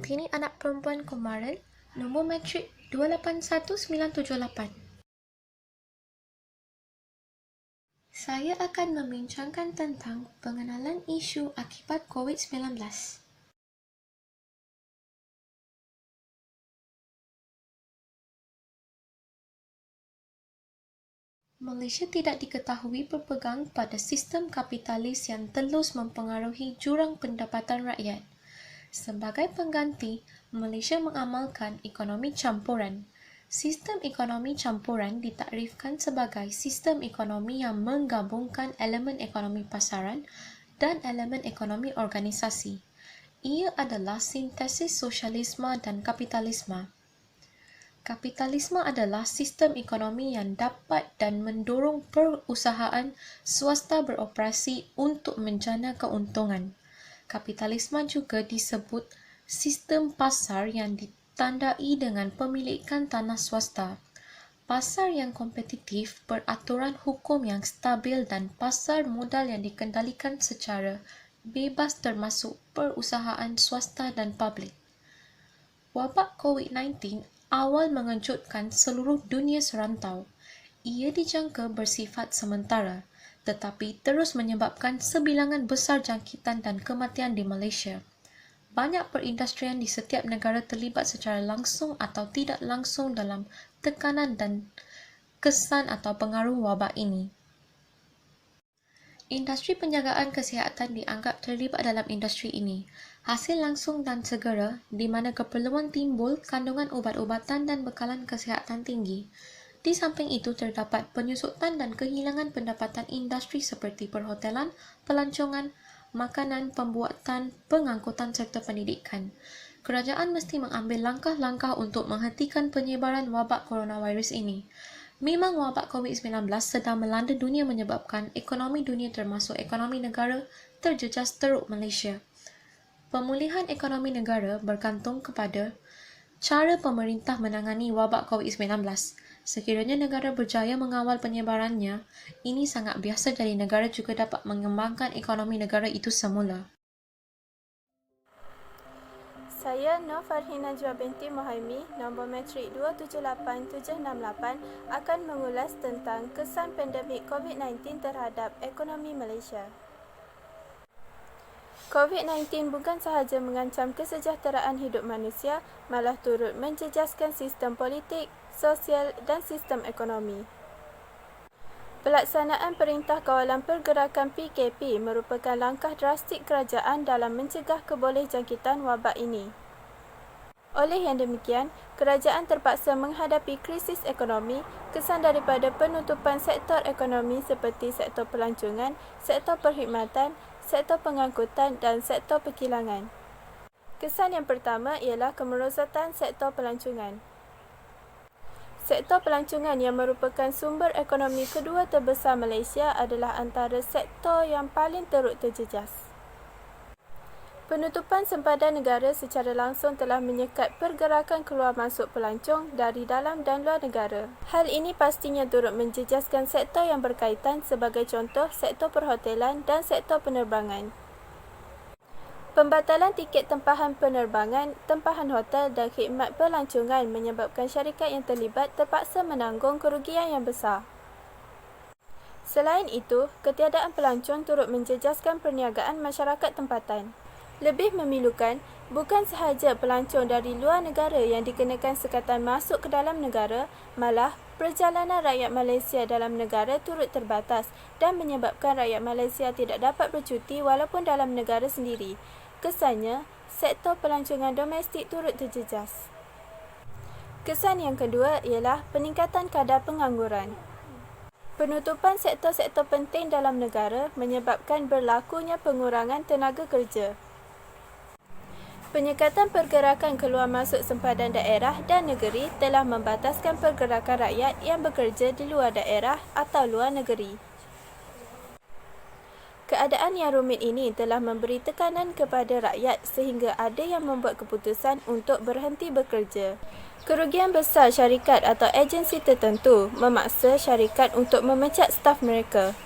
Antini anak perempuan Kumaran, nombor matrik 281978. Saya akan membincangkan tentang pengenalan isu akibat COVID-19. Malaysia tidak diketahui berpegang pada sistem kapitalis yang telus mempengaruhi jurang pendapatan rakyat. Sebagai pengganti, Malaysia mengamalkan ekonomi campuran. Sistem ekonomi campuran ditakrifkan sebagai sistem ekonomi yang menggabungkan elemen ekonomi pasaran dan elemen ekonomi organisasi. Ia adalah sintesis sosialisme dan kapitalisme. Kapitalisme adalah sistem ekonomi yang dapat dan mendorong perusahaan swasta beroperasi untuk menjana keuntungan. Kapitalisme juga disebut sistem pasar yang ditandai dengan pemilikan tanah swasta. Pasar yang kompetitif beraturan hukum yang stabil dan pasar modal yang dikendalikan secara bebas termasuk perusahaan swasta dan publik. Wabak COVID-19 awal mengejutkan seluruh dunia serantau. Ia dijangka bersifat sementara, tetapi terus menyebabkan sebilangan besar jangkitan dan kematian di Malaysia. Banyak perindustrian di setiap negara terlibat secara langsung atau tidak langsung dalam tekanan dan kesan atau pengaruh wabak ini. Industri penjagaan kesihatan dianggap terlibat dalam industri ini. Hasil langsung dan segera, di mana keperluan timbul kandungan ubat-ubatan dan bekalan kesihatan tinggi. Di samping itu terdapat penyusutan dan kehilangan pendapatan industri seperti perhotelan, pelancongan, makanan, pembuatan, pengangkutan serta pendidikan. Kerajaan mesti mengambil langkah-langkah untuk menghentikan penyebaran wabak coronavirus ini. Memang wabak COVID-19 sedang melanda dunia menyebabkan ekonomi dunia termasuk ekonomi negara terjejas teruk Malaysia. Pemulihan ekonomi negara bergantung kepada cara pemerintah menangani wabak COVID-19. Sekiranya negara berjaya mengawal penyebarannya, ini sangat biasa jadi negara juga dapat mengembangkan ekonomi negara itu semula. Saya Nur Farhina Najwa binti Mohaimi, nombor matrik 278768 akan mengulas tentang kesan pandemik COVID-19 terhadap ekonomi Malaysia. COVID-19 bukan sahaja mengancam kesejahteraan hidup manusia, malah turut menjejaskan sistem politik, sosial dan sistem ekonomi. Pelaksanaan Perintah Kawalan Pergerakan PKP merupakan langkah drastik kerajaan dalam mencegah kebolehjangkitan wabak ini. Oleh yang demikian, kerajaan terpaksa menghadapi krisis ekonomi, kesan daripada penutupan sektor ekonomi seperti sektor pelancongan, sektor perkhidmatan, sektor pengangkutan dan sektor perkilangan. Kesan yang pertama ialah kemerosatan sektor pelancongan. Sektor pelancongan yang merupakan sumber ekonomi kedua terbesar Malaysia adalah antara sektor yang paling teruk terjejas. Penutupan sempadan negara secara langsung telah menyekat pergerakan keluar masuk pelancong dari dalam dan luar negara. Hal ini pastinya turut menjejaskan sektor yang berkaitan sebagai contoh sektor perhotelan dan sektor penerbangan. Pembatalan tiket tempahan penerbangan, tempahan hotel dan khidmat pelancongan menyebabkan syarikat yang terlibat terpaksa menanggung kerugian yang besar. Selain itu, ketiadaan pelancong turut menjejaskan perniagaan masyarakat tempatan. Lebih memilukan, bukan sahaja pelancong dari luar negara yang dikenakan sekatan masuk ke dalam negara, malah perjalanan rakyat Malaysia dalam negara turut terbatas dan menyebabkan rakyat Malaysia tidak dapat bercuti walaupun dalam negara sendiri. Kesannya, sektor pelancongan domestik turut terjejas. Kesan yang kedua ialah peningkatan kadar pengangguran. Penutupan sektor-sektor penting dalam negara menyebabkan berlakunya pengurangan tenaga kerja. Penyekatan pergerakan keluar masuk sempadan daerah dan negeri telah membataskan pergerakan rakyat yang bekerja di luar daerah atau luar negeri. Keadaan yang rumit ini telah memberi tekanan kepada rakyat sehingga ada yang membuat keputusan untuk berhenti bekerja. Kerugian besar syarikat atau agensi tertentu memaksa syarikat untuk memecat staf mereka.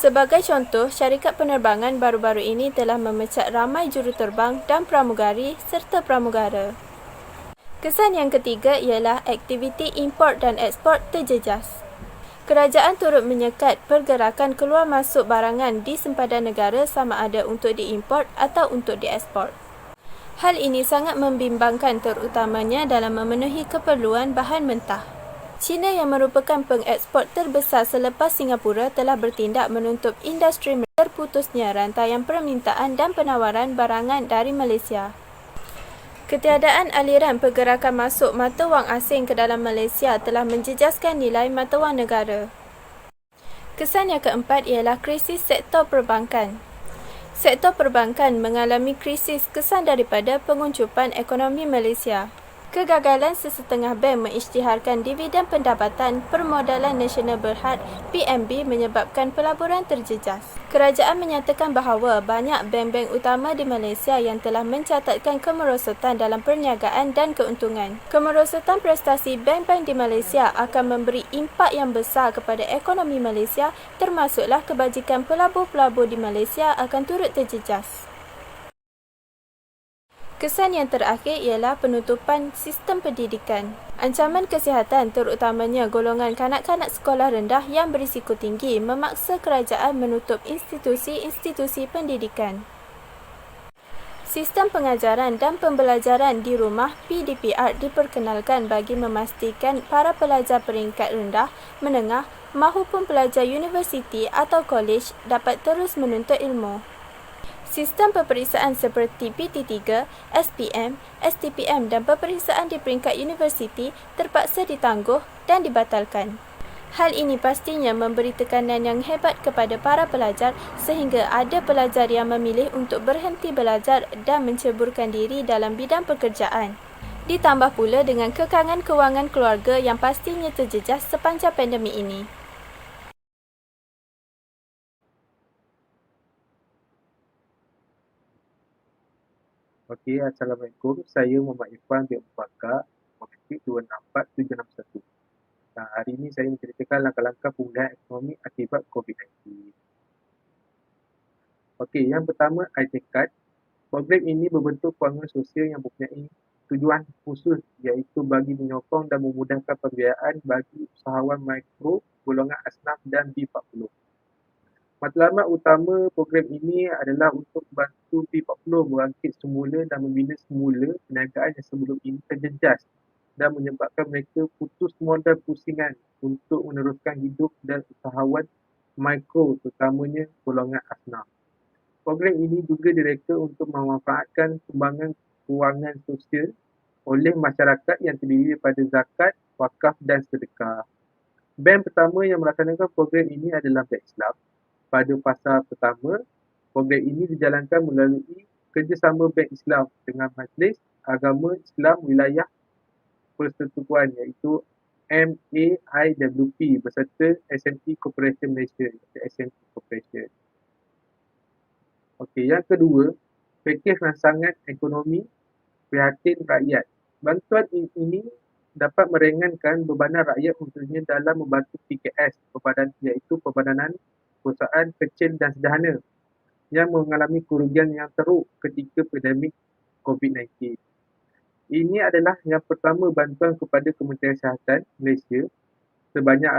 Sebagai contoh, syarikat penerbangan baru-baru ini telah memecat ramai juruterbang dan pramugari serta pramugara. Kesan yang ketiga ialah aktiviti import dan ekspor terjejas. Kerajaan turut menyekat pergerakan keluar masuk barangan di sempadan negara sama ada untuk diimport atau untuk diekspor. Hal ini sangat membimbangkan terutamanya dalam memenuhi keperluan bahan mentah. China yang merupakan pengekspor terbesar selepas Singapura telah bertindak menuntut industri terputusnya rantaian permintaan dan penawaran barangan dari Malaysia. Ketiadaan aliran pergerakan masuk mata wang asing ke dalam Malaysia telah menjejaskan nilai mata wang negara. Kesan yang keempat ialah krisis sektor perbankan. Sektor perbankan mengalami krisis kesan daripada penguncupan ekonomi Malaysia. Kegagalan sesetengah bank mengisytiharkan dividen pendapatan permodalan nasional berhad PMB menyebabkan pelaburan terjejas. Kerajaan menyatakan bahawa banyak bank-bank utama di Malaysia yang telah mencatatkan kemerosotan dalam perniagaan dan keuntungan. Kemerosotan prestasi bank-bank di Malaysia akan memberi impak yang besar kepada ekonomi Malaysia, termasuklah kebajikan pelabur-pelabur di Malaysia akan turut terjejas. Kesan yang terakhir ialah penutupan sistem pendidikan. Ancaman kesihatan terutamanya golongan kanak-kanak sekolah rendah yang berisiko tinggi memaksa kerajaan menutup institusi-institusi pendidikan. Sistem pengajaran dan pembelajaran di rumah PDPR diperkenalkan bagi memastikan para pelajar peringkat rendah, menengah mahupun pelajar universiti atau kolej dapat terus menuntut ilmu. Sistem peperiksaan seperti PT3, SPM, STPM dan peperiksaan di peringkat universiti terpaksa ditangguh dan dibatalkan. Hal ini pastinya memberi tekanan yang hebat kepada para pelajar sehingga ada pelajar yang memilih untuk berhenti belajar dan menceburkan diri dalam bidang pekerjaan. Ditambah pula dengan kekangan kewangan keluarga yang pastinya terjejas sepanjang pandemik ini. Okey, Assalamualaikum. Saya Muhammad Irfan bin Bakar, Motifik 264761. Hari ini saya menceritakan langkah-langkah pemulihan ekonomi akibat COVID-19. Okey, yang pertama, ID Card. Program ini berbentuk kewangan sosial yang mempunyai tujuan khusus iaitu bagi menyokong dan memudahkan pembiayaan bagi usahawan mikro, golongan asnaf dan B40. Matlamat utama program ini adalah untuk membantu P40 bangkit semula dan membina semula perniagaan yang sebelum ini terjejas dan menyebabkan mereka putus modal pusingan untuk meneruskan hidup dan usahawan mikro terutamanya golongan asnaf. Program ini juga direka untuk memanfaatkan sumbangan kewangan sosial oleh masyarakat yang terdiri daripada zakat, wakaf dan sedekah. Bank pertama yang melaksanakan program ini adalah Bank Islam. Pada fasa pertama, program ini dijalankan melalui kerjasama Bank Islam dengan Majlis Agama Islam Wilayah Persekutuan iaitu MAIWP beserta SME Corporation Malaysia iaitu SME Corporation. Okey, yang kedua, pakej rancangan ekonomi prihatin rakyat. Bantuan ini dapat meringankan bebanan rakyat khususnya dalam membantu PKS iaitu Perbadanan Perusahaan Kecil dan Sederhana yang mengalami kerugian yang teruk ketika pandemik COVID-19. Ini adalah yang pertama bantuan kepada Kementerian Kesihatan Malaysia sebanyak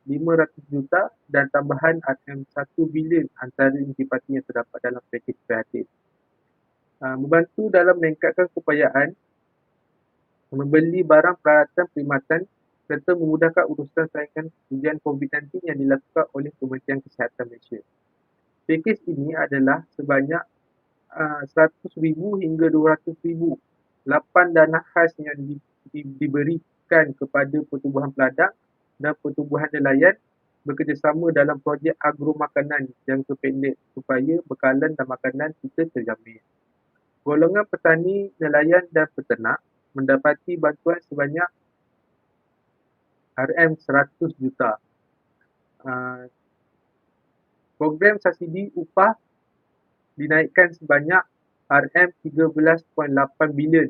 RM500 juta dan tambahan RM1 bilion antara intipati yang terdapat dalam pakej prihatin. Membantu dalam meningkatkan keupayaan membeli barang peralatan perkhidmatan serta memudahkan urusan saingan ujian COVID-19 yang dilakukan oleh Kementerian Kesihatan Malaysia. Pakej ini adalah sebanyak 100,000 hingga 200,000 lapan dana khas yang diberikan kepada pertubuhan peladang dan pertubuhan nelayan bekerjasama dalam projek agro makanan jangka pendek supaya bekalan dan makanan kita terjamin. Golongan petani, nelayan dan peternak mendapati bantuan sebanyak RM100 juta. Program subsidi upah dinaikkan sebanyak RM13.8 bilion.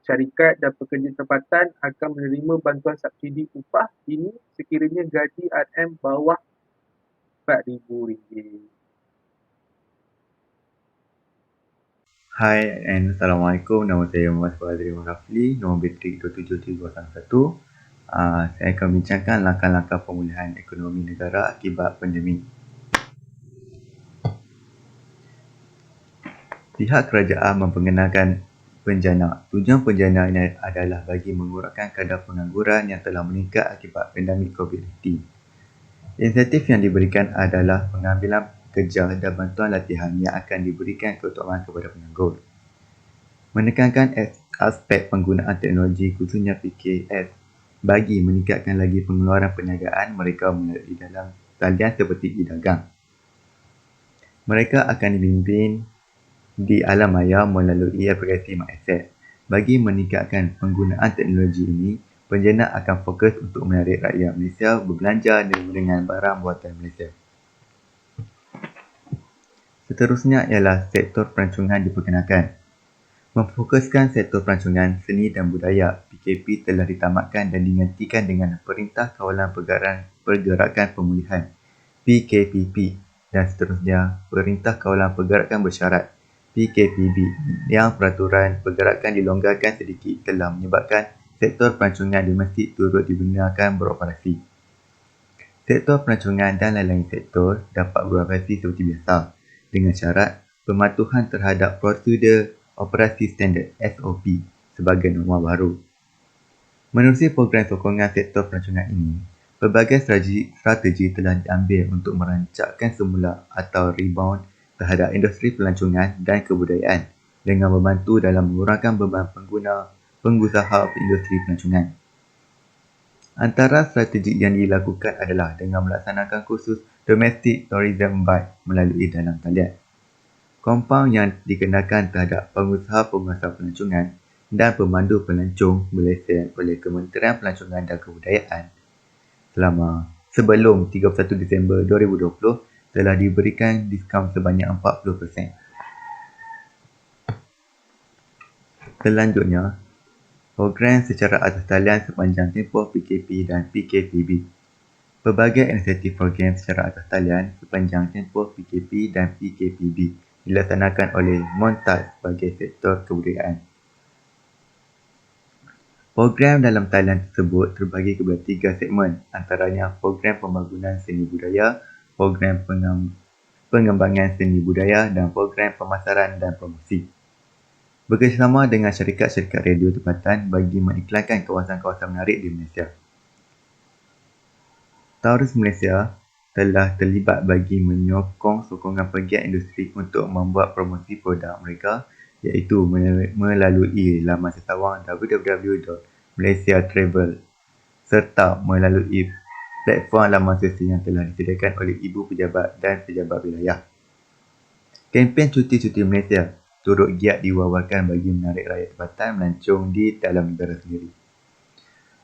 Syarikat dan pekerja tempatan akan menerima bantuan subsidi upah ini sekiranya gaji RM bawah RM4,000. Hai and Assalamualaikum. Nama saya Muhammad Fazli Rafli, nombor betrik 27311. Saya akan bincangkan langkah-langkah pemulihan ekonomi negara akibat pandemik. Pihak kerajaan memperkenalkan penjana. Tujuan penjana ini adalah bagi mengurangkan kadar pengangguran yang telah meningkat akibat pandemik COVID-19. Insentif yang diberikan adalah pengambilan kerja dan bantuan latihan yang akan diberikan keutamaan kepada penganggur. Menekankan aspek penggunaan teknologi khususnya PKS bagi meningkatkan lagi pengeluaran perniagaan mereka melalui dalam talian seperti e-dagang. Mereka akan dibimbing di alam maya melalui aplikasi MyAsset. Bagi meningkatkan penggunaan teknologi ini, penjana akan fokus untuk menarik rakyat Malaysia berbelanja dengan barang buatan Malaysia. Seterusnya ialah sektor pelancongan diperkenalkan. Memfokuskan sektor pelancongan, seni dan budaya, PKP telah ditamatkan dan digantikan dengan Perintah Kawalan Pergerakan Pemulihan PKPP dan seterusnya Perintah Kawalan Pergerakan Bersyarat PKPB yang peraturan pergerakan dilonggarkan sedikit telah menyebabkan sektor pelancongan domestik turut dibenarkan beroperasi. Sektor pelancongan dan lain-lain sektor dapat beroperasi seperti biasa dengan syarat pematuhan terhadap prosedur operasi standard SOP sebagai norma baru. Menerusi program sokongan sektor pelancongan ini, pelbagai strategi telah diambil untuk merancangkan semula atau rebound terhadap industri pelancongan dan kebudayaan dengan membantu dalam mengurangkan beban pengusaha industri pelancongan. Antara strategi yang dilakukan adalah dengan melaksanakan kursus Domestic Tourism Bike melalui dalam talian. Kompaun yang dikenakan terhadap pengusaha-pengusaha pelancongan dan pemandu pelancong berlesen oleh Kementerian Pelancongan dan Kebudayaan sebelum 31 Disember 2020 telah diberikan diskaun sebanyak 40%. Selanjutnya, program secara atas talian sepanjang tempoh PKP dan PKPB. Pelbagai inisiatif program secara atas talian sepanjang tempoh PKP dan PKPB dilaksanakan oleh Montas sebagai sektor kebudayaan. Program dalam talian tersebut terbagi kepada 3 segmen, antaranya program pembangunan seni budaya, program pengembangan seni budaya dan program pemasaran dan promosi. Bekerjasama dengan syarikat-syarikat radio tempatan bagi mengiklankan kawasan-kawasan menarik di Malaysia. Taurus Malaysia telah terlibat bagi menyokong sokongan pegiat industri untuk membuat promosi produk mereka iaitu melalui laman sesawang www.malaysiatravel serta melalui platform laman sosial yang telah disediakan oleh Ibu Pejabat dan Pejabat Wilayah. Kempen Cuti-Cuti Malaysia turut giat diwawarkan bagi menarik rakyat tempatan melancong di dalam negara sendiri.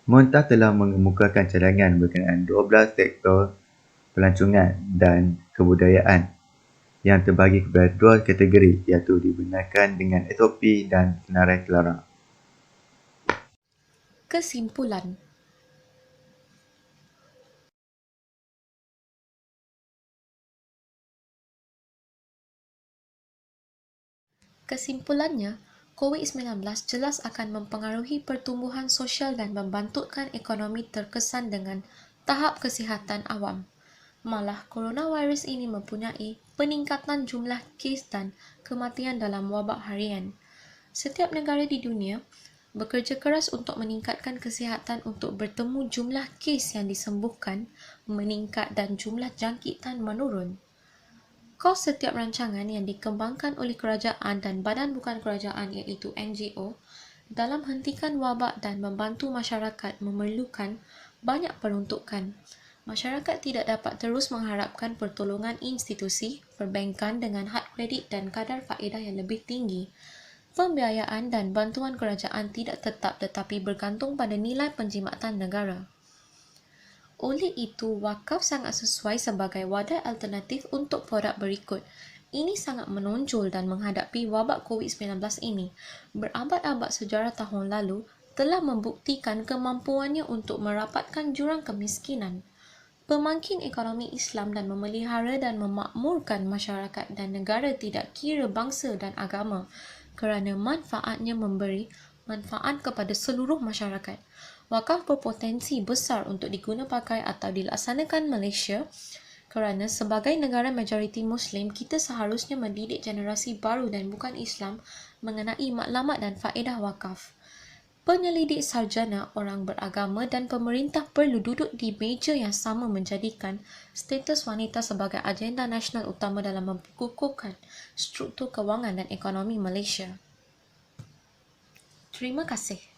Montas telah mengemukakan cadangan berkenaan 12 sektor pelancongan dan kebudayaan yang terbagi kepada 2 kategori iaitu dibenarkan dengan SOP dan senarai terlarang. Kesimpulan. Kesimpulannya, COVID-19 jelas akan mempengaruhi pertumbuhan sosial dan membangkitkan ekonomi terkesan dengan tahap kesihatan awam. Malah, coronavirus ini mempunyai peningkatan jumlah kes dan kematian dalam wabak harian. Setiap negara di dunia bekerja keras untuk meningkatkan kesihatan untuk bertemu jumlah kes yang disembuhkan meningkat dan jumlah jangkitan menurun. Kos setiap rancangan yang dikembangkan oleh kerajaan dan badan bukan kerajaan iaitu NGO dalam hentikan wabak dan membantu masyarakat memerlukan banyak peruntukan. Masyarakat tidak dapat terus mengharapkan pertolongan institusi, perbankan dengan had kredit dan kadar faedah yang lebih tinggi. Pembiayaan dan bantuan kerajaan tidak tetap tetapi bergantung pada nilai penjimatan negara. Oleh itu, wakaf sangat sesuai sebagai wadah alternatif untuk produk berikut. Ini sangat menonjol dan menghadapi wabak COVID-19 ini. Berabad-abad sejarah tahun lalu telah membuktikan kemampuannya untuk merapatkan jurang kemiskinan. pemangkin ekonomi Islam dan memelihara dan memakmurkan masyarakat dan negara tidak kira bangsa dan agama, kerana manfaatnya memberi manfaat kepada seluruh masyarakat. Wakaf berpotensi besar untuk diguna pakai atau dilaksanakan Malaysia kerana sebagai negara majoriti Muslim, kita seharusnya mendidik generasi baru dan bukan Islam mengenai maklumat dan faedah wakaf. Penyelidik sarjana, orang beragama dan pemerintah perlu duduk di meja yang sama menjadikan status wanita sebagai agenda nasional utama dalam mengukuhkan struktur kewangan dan ekonomi Malaysia. Terima kasih.